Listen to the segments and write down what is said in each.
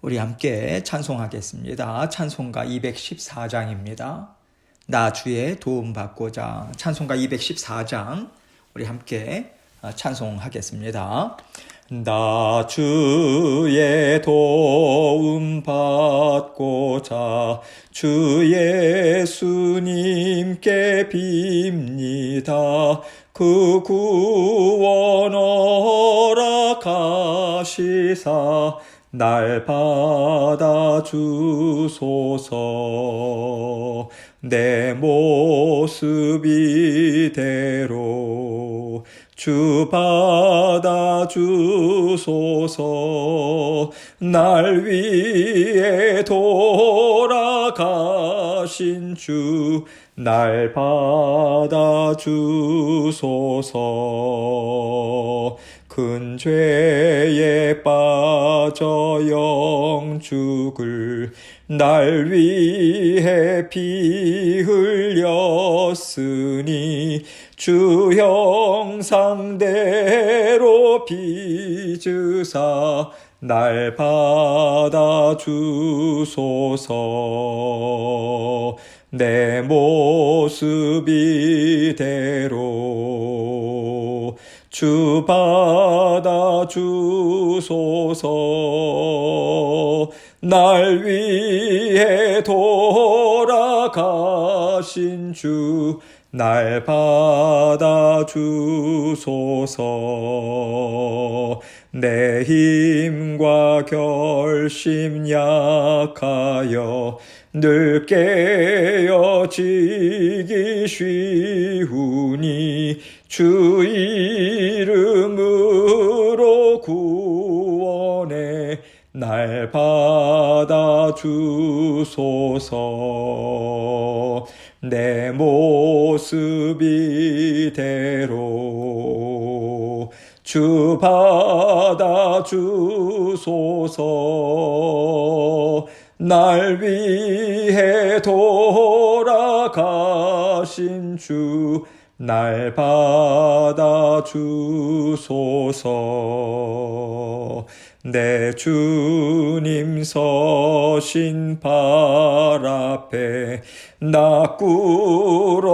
우리 함께 찬송하겠습니다. 찬송가 214장입니다. 나 주의 도움 받고자. 찬송가 214장 우리 함께 찬송하겠습니다. 나 주의 도움 받고자 주 예수님께 빕니다. 그 구원 허락하시사 날 받아주소서. 내 모습 이대로 주 받아주소서. 날 위해 돌아가신 주 날 받아주소서. 큰 죄에 빠져 영죽을 날 위해 피 흘렸으니 주 형상대로 빚으사 날 받아주소서. 내 모습 이대로 주 받아주소서. 날 위해 돌아가신 주 날 받아주소서. 내 힘과 결심 약하여 늘 깨어지기 쉬우니 주 이름으로 구원해 날 받아주소서. 내 모습 이대로 주 받아주소서. 날 위해 돌아가신 주 날 받아주소서. 내 주님 서신 발 앞에 나 꿇어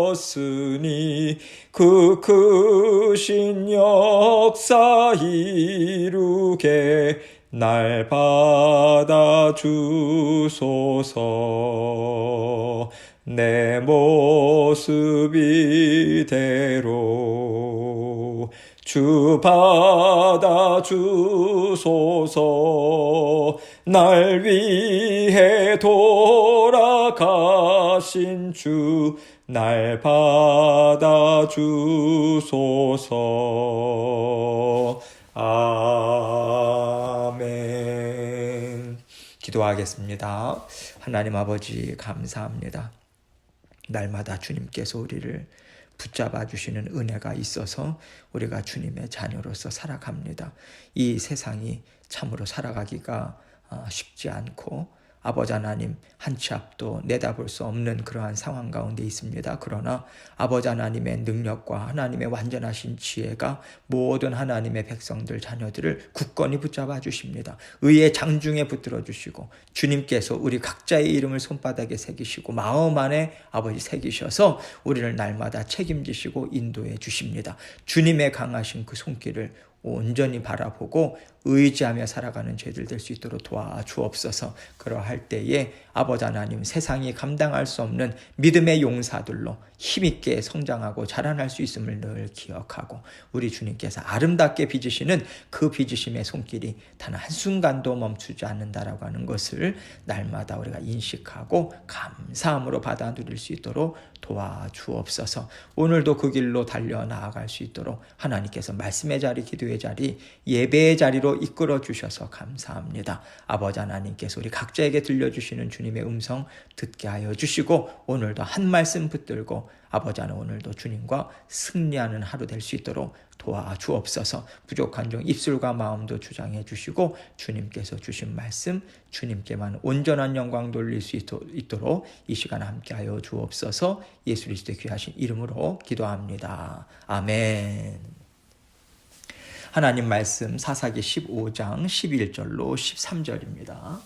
엎드렸으니 그 크신 역사 이루게 날 받아주소서. 내 모습 이대로 주 받아주소서. 날 위해 돌아가신 주 날 받아주소서. 아멘. 기도하겠습니다. 하나님 아버지 감사합니다. 날마다 주님께서 우리를 붙잡아 주시는 은혜가 있어서 우리가 주님의 자녀로서 살아갑니다. 이 세상이 참으로 살아가기가 쉽지 않고 아버지 하나님 한 치 앞도 내다볼 수 없는 그러한 상황 가운데 있습니다. 그러나 아버지 하나님의 능력과 하나님의 완전하신 지혜가 모든 하나님의 백성들 자녀들을 굳건히 붙잡아 주십니다. 의의 장중에 붙들어 주시고 주님께서 우리 각자의 이름을 손바닥에 새기시고 마음 안에 아버지 새기셔서 우리를 날마다 책임지시고 인도해 주십니다. 주님의 강하신 그 손길을 온전히 바라보고 의지하며 살아가는 죄들 될 수 있도록 도와주옵소서. 그러할 때에 아버지 하나님 세상이 감당할 수 없는 믿음의 용사들로 힘있게 성장하고 자라날 수 있음을 늘 기억하고 우리 주님께서 아름답게 빚으시는 그 빚으심의 손길이 단 한순간도 멈추지 않는다라고 하는 것을 날마다 우리가 인식하고 감사함으로 받아 누릴 수 있도록 도와주옵소서. 오늘도 그 길로 달려나아갈 수 있도록 하나님께서 말씀의 자리, 기도의 자리, 예배의 자리로 이끌어 주셔서 감사합니다. 아버지 하나님께서 우리 각자에게 들려주시는 주님의 음성 듣게 하여 주시고 오늘도 한 말씀 붙들고 아버지 하나님 오늘도 주님과 승리하는 하루 될 수 있도록 도와주옵소서. 부족한 종 입술과 마음도 주장해 주시고 주님께서 주신 말씀 주님께만 온전한 영광 돌릴 수 있도록 이 시간 함께하여 주옵소서. 예수 그리스도의 귀하신 이름으로 기도합니다. 아멘. 하나님 말씀 사사기 15장 11절로 13절입니다.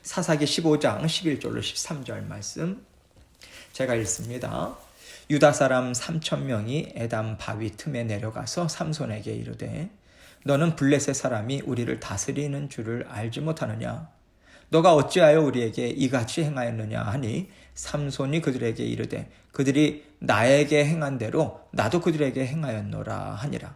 사사기 15장 11절로 13절 말씀 제가 읽습니다. 유다 사람 3,000명이 에담 바위 틈에 내려가서 삼손에게 이르되 너는 블레셋 사람이 우리를 다스리는 줄을 알지 못하느냐? 너가 어찌하여 우리에게 이같이 행하였느냐 하니 삼손이 그들에게 이르되 그들이 나에게 행한 대로 나도 그들에게 행하였노라 하니라.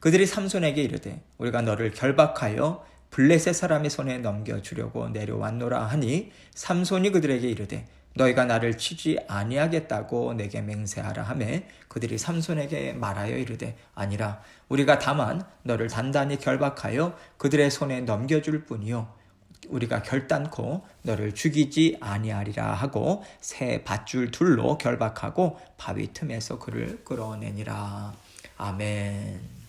그들이 삼손에게 이르되 우리가 너를 결박하여 블레셋 사람의 손에 넘겨주려고 내려왔노라 하니 삼손이 그들에게 이르되 너희가 나를 치지 아니하겠다고 내게 맹세하라 하매 그들이 삼손에게 말하여 이르되 아니라 우리가 다만 너를 단단히 결박하여 그들의 손에 넘겨줄 뿐이요 우리가 결단코 너를 죽이지 아니하리라 하고 새 밧줄 둘로 결박하고 바위 틈에서 그를 끌어내니라. 아멘.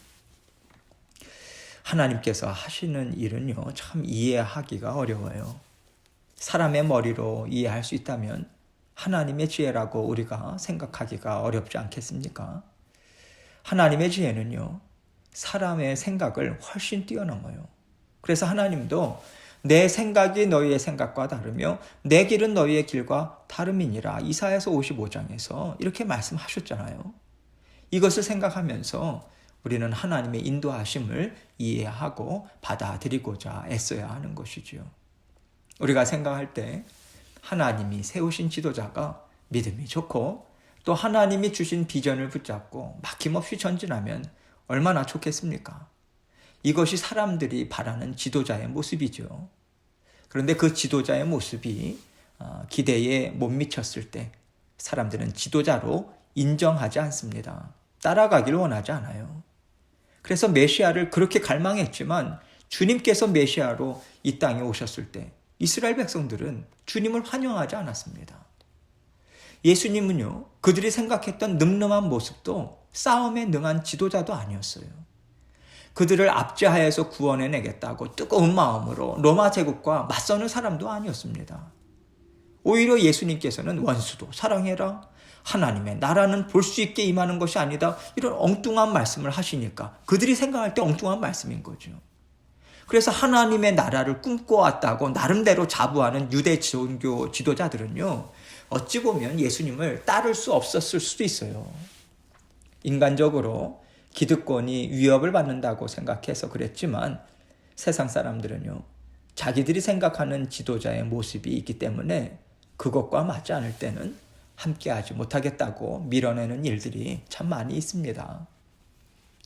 하나님께서 하시는 일은요, 참 이해하기가 어려워요. 사람의 머리로 이해할 수 있다면 하나님의 지혜라고 우리가 생각하기가 어렵지 않겠습니까? 하나님의 지혜는요, 사람의 생각을 훨씬 뛰어넘어요. 그래서 하나님도 내 생각이 너희의 생각과 다르며 내 길은 너희의 길과 다름이니라. 이사야서 55장에서 이렇게 말씀하셨잖아요. 이것을 생각하면서 우리는 하나님의 인도하심을 이해하고 받아들이고자 애써야 하는 것이지요. 우리가 생각할 때 하나님이 세우신 지도자가 믿음이 좋고 또 하나님이 주신 비전을 붙잡고 막힘없이 전진하면 얼마나 좋겠습니까? 이것이 사람들이 바라는 지도자의 모습이죠. 그런데 그 지도자의 모습이 기대에 못 미쳤을 때 사람들은 지도자로 인정하지 않습니다. 따라가기를 원하지 않아요. 그래서 메시아를 그렇게 갈망했지만 주님께서 메시아로 이 땅에 오셨을 때 이스라엘 백성들은 주님을 환영하지 않았습니다. 예수님은요, 그들이 생각했던 늠름한 모습도 싸움에 능한 지도자도 아니었어요. 그들을 압제하여서 구원해내겠다고 뜨거운 마음으로 로마 제국과 맞서는 사람도 아니었습니다. 오히려 예수님께서는 원수도 사랑해라, 하나님의 나라는 볼 수 있게 임하는 것이 아니다, 이런 엉뚱한 말씀을 하시니까 그들이 생각할 때 엉뚱한 말씀인 거죠. 그래서 하나님의 나라를 꿈꿔왔다고 나름대로 자부하는 유대 종교 지도자들은요, 어찌 보면 예수님을 따를 수 없었을 수도 있어요. 인간적으로 기득권이 위협을 받는다고 생각해서 그랬지만 세상 사람들은요, 자기들이 생각하는 지도자의 모습이 있기 때문에 그것과 맞지 않을 때는 함께하지 못하겠다고 밀어내는 일들이 참 많이 있습니다.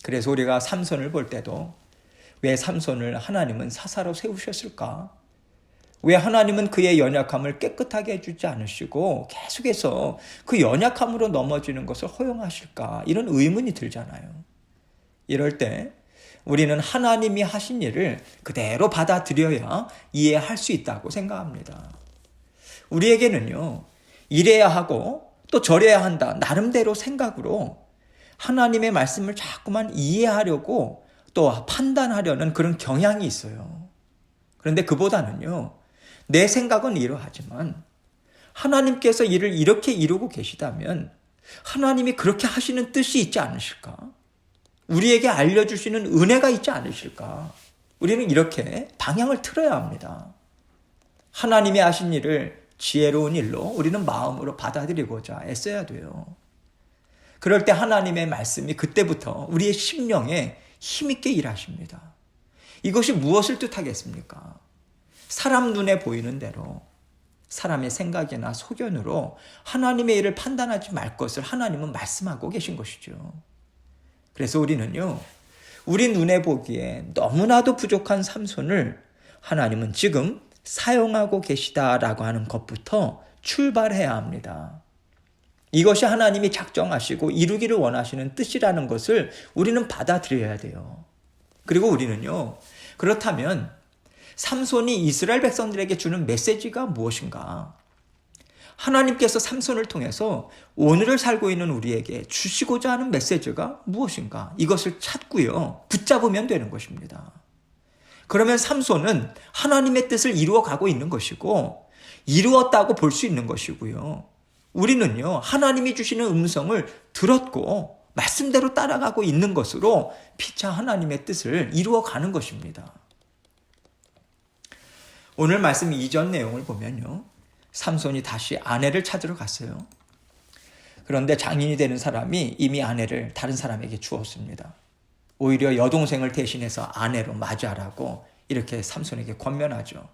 그래서 우리가 삼손을 볼 때도 왜 삼손을 하나님은 사사로 세우셨을까? 왜 하나님은 그의 연약함을 깨끗하게 해주지 않으시고 계속해서 그 연약함으로 넘어지는 것을 허용하실까? 이런 의문이 들잖아요. 이럴 때 우리는 하나님이 하신 일을 그대로 받아들여야 이해할 수 있다고 생각합니다. 우리에게는요, 이래야 하고 또 저래야 한다, 나름대로 생각으로 하나님의 말씀을 자꾸만 이해하려고 또 판단하려는 그런 경향이 있어요. 그런데 그보다는요, 내 생각은 이러하지만 하나님께서 일을 이렇게 이루고 계시다면 하나님이 그렇게 하시는 뜻이 있지 않으실까? 우리에게 알려주시는 은혜가 있지 않으실까? 우리는 이렇게 방향을 틀어야 합니다. 하나님이 하신 일을 지혜로운 일로 우리는 마음으로 받아들이고자 애써야 돼요. 그럴 때 하나님의 말씀이 그때부터 우리의 심령에 힘있게 일하십니다. 이것이 무엇을 뜻하겠습니까? 사람 눈에 보이는 대로 사람의 생각이나 소견으로 하나님의 일을 판단하지 말 것을 하나님은 말씀하고 계신 것이죠. 그래서 우리는요, 우리 눈에 보기에 너무나도 부족한 삼손을 하나님은 지금 사용하고 계시다라고 하는 것부터 출발해야 합니다. 이것이 하나님이 작정하시고 이루기를 원하시는 뜻이라는 것을 우리는 받아들여야 돼요. 그리고 우리는요, 그렇다면 삼손이 이스라엘 백성들에게 주는 메시지가 무엇인가? 하나님께서 삼손을 통해서 오늘을 살고 있는 우리에게 주시고자 하는 메시지가 무엇인가? 이것을 찾고요, 붙잡으면 되는 것입니다. 그러면 삼손은 하나님의 뜻을 이루어가고 있는 것이고 이루었다고 볼 수 있는 것이고요. 우리는요, 하나님이 주시는 음성을 들었고 말씀대로 따라가고 있는 것으로 피차 하나님의 뜻을 이루어가는 것입니다. 오늘 말씀 이전 내용을 보면요, 삼손이 다시 아내를 찾으러 갔어요. 그런데 장인이 되는 사람이 이미 아내를 다른 사람에게 주었습니다. 오히려 여동생을 대신해서 아내로 맞이하라고 이렇게 삼손에게 권면하죠.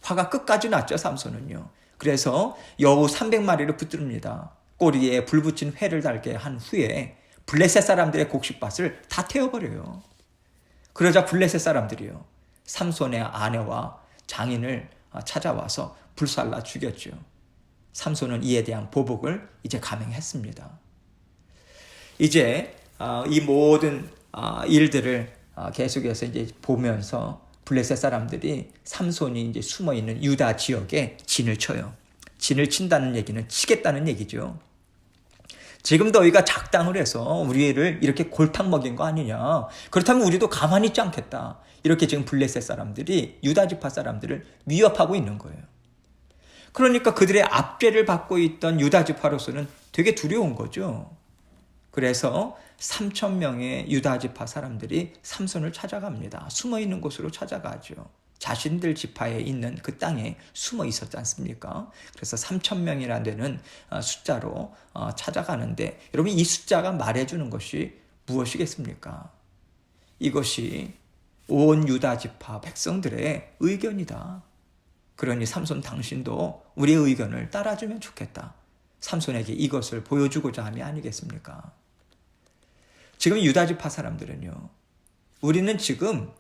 화가 끝까지 났죠, 삼손은요. 그래서 여우 300마리를 붙듭니다. 꼬리에 불 붙인 회를 달게 한 후에 블레셋 사람들의 곡식밭을 다 태워버려요. 그러자 블레셋 사람들이요, 삼손의 아내와 장인을 찾아와서 불살라 죽였죠. 삼손은 이에 대한 보복을 이제 감행했습니다. 이제 이 모든 일들을 계속해서 이제 보면서 블레셋 사람들이 삼손이 이제 숨어 있는 유다 지역에 진을 쳐요. 진을 친다는 얘기는 치겠다는 얘기죠. 지금 너희가 작당을 해서 우리를 이렇게 골탕 먹인 거 아니냐. 그렇다면 우리도 가만히 있지 않겠다. 이렇게 지금 블레셋 사람들이 유다 지파 사람들을 위협하고 있는 거예요. 그러니까 그들의 압제를 받고 있던 유다 지파로서는 되게 두려운 거죠. 그래서 3,000명의 유다 지파 사람들이 삼손을 찾아갑니다. 숨어 있는 곳으로 찾아가죠. 자신들 지파에 있는 그 땅에 숨어 있었지 않습니까? 그래서 3,000명이나 되는 숫자로 찾아가는데, 여러분, 이 숫자가 말해주는 것이 무엇이겠습니까? 이것이 온 유다 지파 백성들의 의견이다. 그러니 삼손, 당신도 우리의 의견을 따라주면 좋겠다. 삼손에게 이것을 보여주고자 함이 아니겠습니까? 지금 유다 지파 사람들은요, 우리는 지금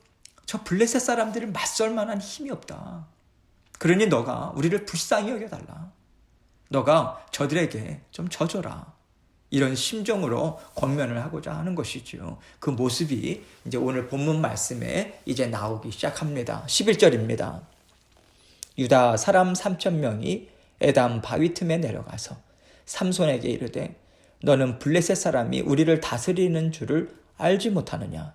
저 블레셋 사람들을 맞설 만한 힘이 없다. 그러니 너가 우리를 불쌍히 여겨달라. 너가 저들에게 좀 져줘라. 이런 심정으로 권면을 하고자 하는 것이죠. 그 모습이 이제 오늘 본문 말씀에 이제 나오기 시작합니다. 11절입니다. 유다 사람 3,000명이 에담 바위 틈에 내려가서 삼손에게 이르되 너는 블레셋 사람이 우리를 다스리는 줄을 알지 못하느냐?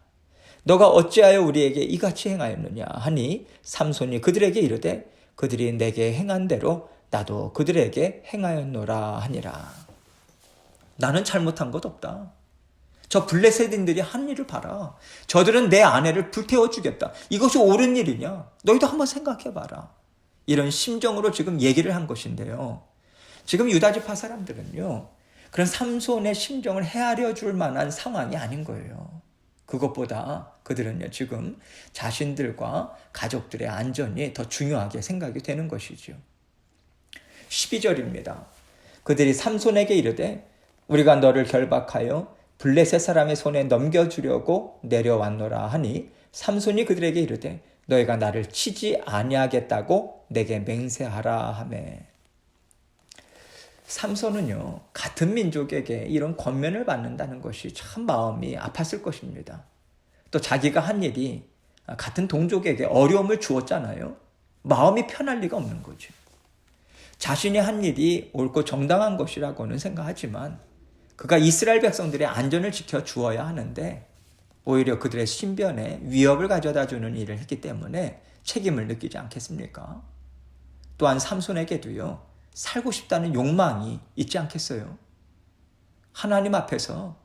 너가 어찌하여 우리에게 이같이 행하였느냐 하니 삼손이 그들에게 이르되 그들이 내게 행한 대로 나도 그들에게 행하였노라 하니라. 나는 잘못한 것 없다. 저 블레셋인들이 한 일을 봐라. 저들은 내 아내를 불태워 주겠다. 이것이 옳은 일이냐? 너희도 한번 생각해 봐라. 이런 심정으로 지금 얘기를 한 것인데요. 지금 유다지파 사람들은요, 그런 삼손의 심정을 헤아려 줄 만한 상황이 아닌 거예요. 그것보다 그들은요, 지금 자신들과 가족들의 안전이 더 중요하게 생각이 되는 것이죠. 12절입니다. 그들이 삼손에게 이르되 우리가 너를 결박하여 블레셋 사람의 손에 넘겨주려고 내려왔노라 하니 삼손이 그들에게 이르되 너희가 나를 치지 아니하겠다고 내게 맹세하라 하매. 삼손은요, 같은 민족에게 이런 권면을 받는다는 것이 참 마음이 아팠을 것입니다. 또 자기가 한 일이 같은 동족에게 어려움을 주었잖아요. 마음이 편할 리가 없는 거죠. 자신이 한 일이 옳고 정당한 것이라고는 생각하지만 그가 이스라엘 백성들의 안전을 지켜 주어야 하는데 오히려 그들의 신변에 위협을 가져다 주는 일을 했기 때문에 책임을 느끼지 않겠습니까? 또한 삼손에게도요, 살고 싶다는 욕망이 있지 않겠어요? 하나님 앞에서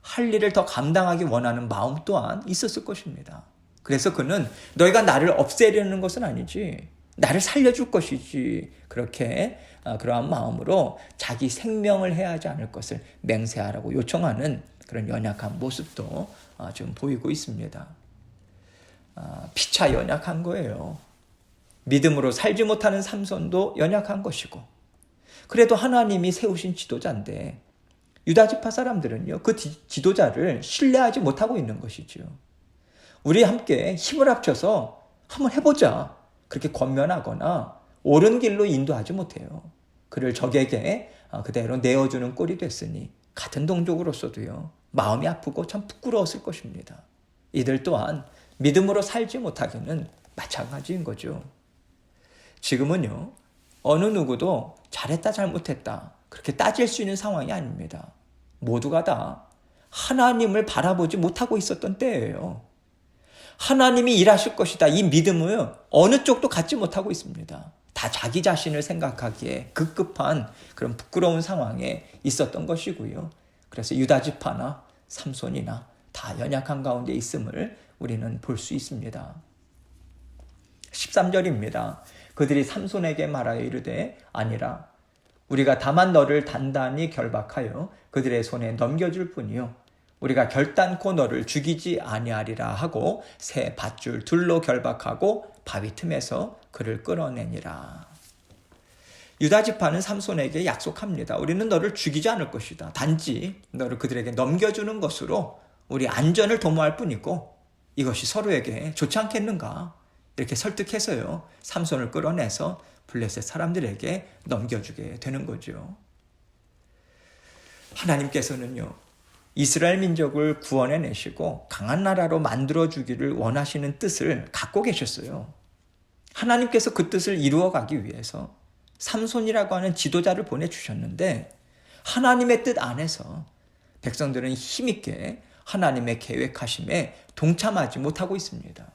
할 일을 더 감당하기 원하는 마음 또한 있었을 것입니다. 그래서 그는 너희가 나를 없애려는 것은 아니지, 나를 살려줄 것이지, 그렇게 그러한 마음으로 자기 생명을 해하지 않을 것을 맹세하라고 요청하는 그런 연약한 모습도 지금 보이고 있습니다. 피차 연약한 거예요. 믿음으로 살지 못하는 삼손도 연약한 것이고, 그래도 하나님이 세우신 지도자인데 유다지파 사람들은요, 그 지도자를 신뢰하지 못하고 있는 것이죠. 우리 함께 힘을 합쳐서 한번 해보자, 그렇게 권면하거나 옳은 길로 인도하지 못해요. 그를 적에게 그대로 내어주는 꼴이 됐으니 같은 동족으로서도요, 마음이 아프고 참 부끄러웠을 것입니다. 이들 또한 믿음으로 살지 못하기는 마찬가지인 거죠. 지금은요, 어느 누구도 잘했다 잘못했다 그렇게 따질 수 있는 상황이 아닙니다. 모두가 다 하나님을 바라보지 못하고 있었던 때예요. 하나님이 일하실 것이다, 이 믿음을 어느 쪽도 갖지 못하고 있습니다. 다 자기 자신을 생각하기에 급급한 그런 부끄러운 상황에 있었던 것이고요. 그래서 유다 지파나 삼손이나 다 연약한 가운데 있음을 우리는 볼 수 있습니다. 13절입니다. 그들이 삼손에게 말하여 이르되 아니라 우리가 다만 너를 단단히 결박하여 그들의 손에 넘겨줄 뿐이요 우리가 결단코 너를 죽이지 아니하리라 하고 새 밧줄 둘로 결박하고 바위 틈에서 그를 끌어내니라. 유다 지파는 삼손에게 약속합니다. 우리는 너를 죽이지 않을 것이다. 단지 너를 그들에게 넘겨주는 것으로 우리 안전을 도모할 뿐이고 이것이 서로에게 좋지 않겠는가? 이렇게 설득해서요. 삼손을 끌어내서 블레셋 사람들에게 넘겨주게 되는 거죠. 하나님께서는요. 이스라엘 민족을 구원해내시고 강한 나라로 만들어주기를 원하시는 뜻을 갖고 계셨어요. 하나님께서 그 뜻을 이루어가기 위해서 삼손이라고 하는 지도자를 보내주셨는데 하나님의 뜻 안에서 백성들은 힘있게 하나님의 계획하심에 동참하지 못하고 있습니다.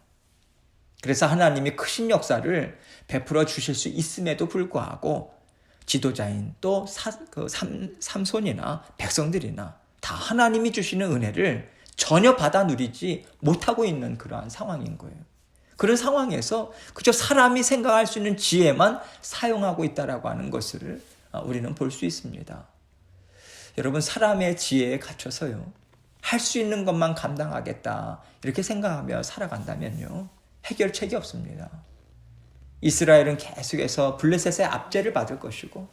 그래서 하나님이 크신 역사를 베풀어 주실 수 있음에도 불구하고 지도자인 또 삼손이나 백성들이나 다 하나님이 주시는 은혜를 전혀 받아 누리지 못하고 있는 그러한 상황인 거예요. 그런 상황에서 그저 사람이 생각할 수 있는 지혜만 사용하고 있다라고 하는 것을 우리는 볼 수 있습니다. 여러분, 사람의 지혜에 갇혀서요. 할 수 있는 것만 감당하겠다 이렇게 생각하며 살아간다면요. 해결책이 없습니다. 이스라엘은 계속해서 블레셋의 압제를 받을 것이고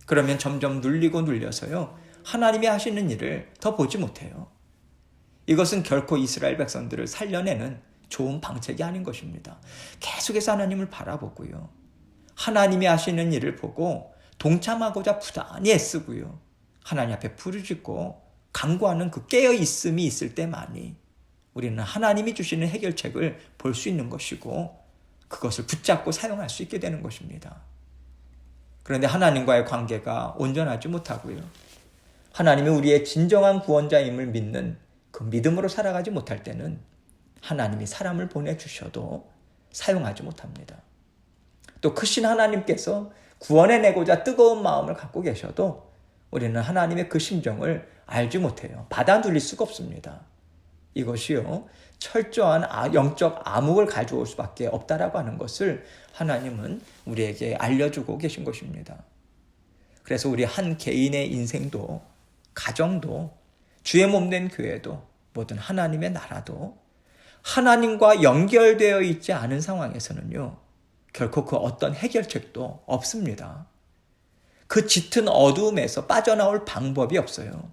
그러면 점점 눌리고 눌려서요. 하나님이 하시는 일을 더 보지 못해요. 이것은 결코 이스라엘 백성들을 살려내는 좋은 방책이 아닌 것입니다. 계속해서 하나님을 바라보고요. 하나님이 하시는 일을 보고 동참하고자 부단히 애쓰고요. 하나님 앞에 부르짖고 간구하는 그 깨어있음이 있을 때만이 우리는 하나님이 주시는 해결책을 볼 수 있는 것이고 그것을 붙잡고 사용할 수 있게 되는 것입니다. 그런데 하나님과의 관계가 온전하지 못하고요. 하나님이 우리의 진정한 구원자임을 믿는 그 믿음으로 살아가지 못할 때는 하나님이 사람을 보내주셔도 사용하지 못합니다. 또 크신 하나님께서 구원해내고자 뜨거운 마음을 갖고 계셔도 우리는 하나님의 그 심정을 알지 못해요. 받아 누릴 수가 없습니다. 이것이요, 철저한 영적 암흑을 가져올 수밖에 없다라고 하는 것을 하나님은 우리에게 알려주고 계신 것입니다. 그래서 우리 한 개인의 인생도, 가정도, 주의 몸된 교회도, 모든 하나님의 나라도 하나님과 연결되어 있지 않은 상황에서는요, 결코 그 어떤 해결책도 없습니다. 그 짙은 어두움에서 빠져나올 방법이 없어요.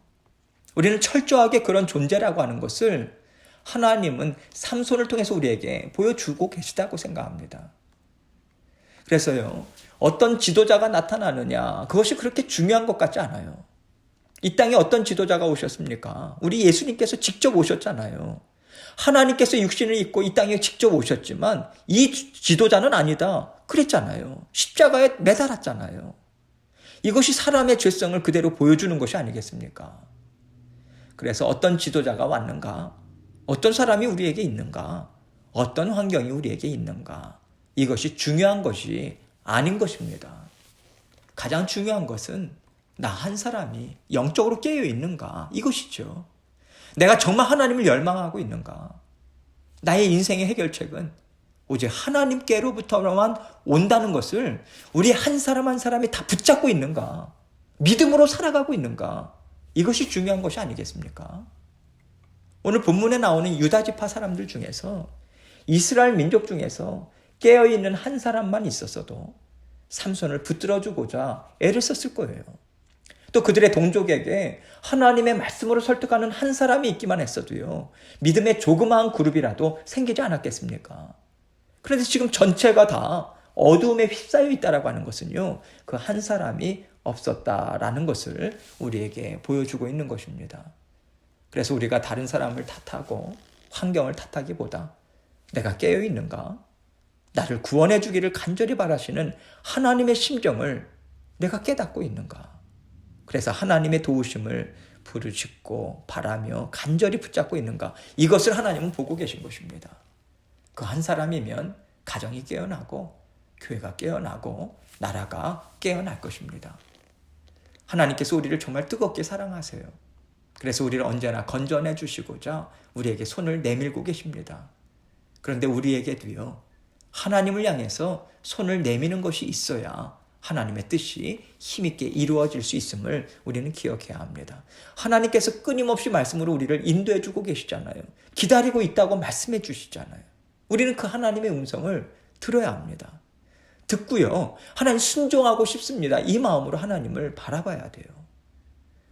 우리는 철저하게 그런 존재라고 하는 것을 하나님은 삼손을 통해서 우리에게 보여주고 계시다고 생각합니다. 그래서요, 어떤 지도자가 나타나느냐, 그것이 그렇게 중요한 것 같지 않아요. 이 땅에 어떤 지도자가 오셨습니까? 우리 예수님께서 직접 오셨잖아요. 하나님께서 육신을 입고 이 땅에 직접 오셨지만 이 지도자는 아니다 그랬잖아요. 십자가에 매달았잖아요. 이것이 사람의 죄성을 그대로 보여주는 것이 아니겠습니까? 그래서 어떤 지도자가 왔는가? 어떤 사람이 우리에게 있는가? 어떤 환경이 우리에게 있는가? 이것이 중요한 것이 아닌 것입니다. 가장 중요한 것은 나 한 사람이 영적으로 깨어 있는가? 이것이죠. 내가 정말 하나님을 열망하고 있는가? 나의 인생의 해결책은 오직 하나님께로부터만 온다는 것을 우리 한 사람 한 사람이 다 붙잡고 있는가? 믿음으로 살아가고 있는가? 이것이 중요한 것이 아니겠습니까? 오늘 본문에 나오는 유다지파 사람들 중에서 이스라엘 민족 중에서 깨어있는 한 사람만 있었어도 삼손을 붙들어주고자 애를 썼을 거예요. 또 그들의 동족에게 하나님의 말씀으로 설득하는 한 사람이 있기만 했어도요, 믿음의 조그마한 그룹이라도 생기지 않았겠습니까? 그런데 지금 전체가 다 어두움에 휩싸여 있다라고 하는 것은요, 그 한 사람이 없었다라는 것을 우리에게 보여주고 있는 것입니다. 그래서 우리가 다른 사람을 탓하고 환경을 탓하기보다 내가 깨어있는가? 나를 구원해 주기를 간절히 바라시는 하나님의 심정을 내가 깨닫고 있는가? 그래서 하나님의 도우심을 부르짖고 바라며 간절히 붙잡고 있는가? 이것을 하나님은 보고 계신 것입니다. 그 한 사람이면 가정이 깨어나고 교회가 깨어나고 나라가 깨어날 것입니다. 하나님께서 우리를 정말 뜨겁게 사랑하세요. 그래서 우리를 언제나 건전해 주시고자 우리에게 손을 내밀고 계십니다. 그런데 우리에게도요, 하나님을 향해서 손을 내미는 것이 있어야 하나님의 뜻이 힘있게 이루어질 수 있음을 우리는 기억해야 합니다. 하나님께서 끊임없이 말씀으로 우리를 인도해 주고 계시잖아요. 기다리고 있다고 말씀해 주시잖아요. 우리는 그 하나님의 음성을 들어야 합니다. 듣고요, 하나님 순종하고 싶습니다. 이 마음으로 하나님을 바라봐야 돼요.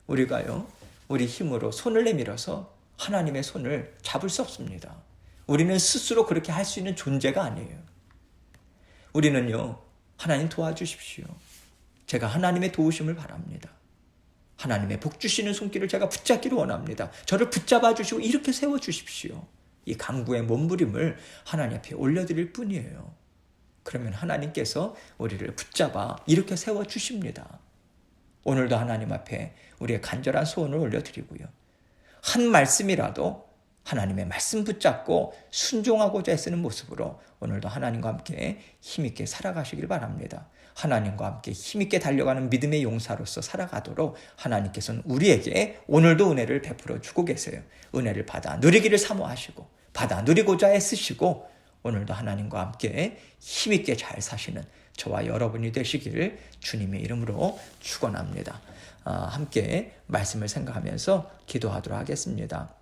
우리가요, 우리 힘으로 손을 내밀어서 하나님의 손을 잡을 수 없습니다. 우리는 스스로 그렇게 할 수 있는 존재가 아니에요. 우리는요, 하나님 도와주십시오. 제가 하나님의 도우심을 바랍니다. 하나님의 복 주시는 손길을 제가 붙잡기를 원합니다. 저를 붙잡아 주시고 이렇게 세워 주십시오. 이 간구의 몸부림을 하나님 앞에 올려드릴 뿐이에요. 그러면 하나님께서 우리를 붙잡아 이렇게 세워 주십니다. 오늘도 하나님 앞에 우리의 간절한 소원을 올려드리고요, 한 말씀이라도 하나님의 말씀 붙잡고 순종하고자 애쓰는 모습으로 오늘도 하나님과 함께 힘있게 살아가시길 바랍니다. 하나님과 함께 힘있게 달려가는 믿음의 용사로서 살아가도록 하나님께서는 우리에게 오늘도 은혜를 베풀어 주고 계세요. 은혜를 받아 누리기를 사모하시고 받아 누리고자 애쓰시고 오늘도 하나님과 함께 힘있게 잘 사시는 저와 여러분이 되시기를 주님의 이름으로 축원합니다. 함께 말씀을 생각하면서 기도하도록 하겠습니다.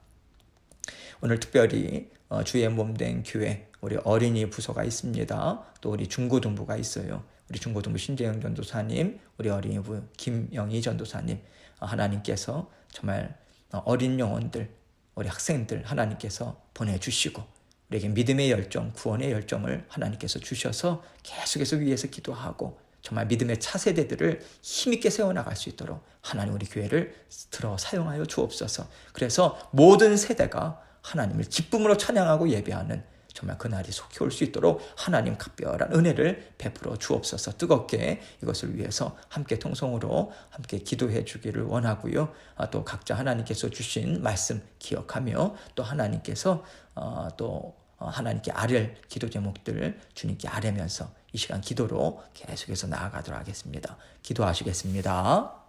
오늘 특별히 주의 몸된 교회, 우리 어린이 부서가 있습니다. 또 우리 중고등부가 있어요. 우리 중고등부 신재영 전도사님, 우리 어린이부 김영희 전도사님, 하나님께서 정말 어린 영혼들, 우리 학생들 하나님께서 보내주시고 우리에게 믿음의 열정, 구원의 열정을 하나님께서 주셔서 계속해서 위에서 기도하고 정말 믿음의 차세대들을 힘있게 세워나갈 수 있도록 하나님 우리 교회를 들어 사용하여 주옵소서. 그래서 모든 세대가 하나님을 기쁨으로 찬양하고 예배하는 정말 그날이 속히 올 수 있도록 하나님 각별한 은혜를 베풀어 주옵소서. 뜨겁게 이것을 위해서 함께 통성으로 함께 기도해 주기를 원하고요. 또 각자 하나님께서 주신 말씀 기억하며 또 하나님께서 하나님께 아뢰 기도 제목들 주님께 아뢰면서 이 시간 기도로 계속해서 나아가도록 하겠습니다. 기도하시겠습니다.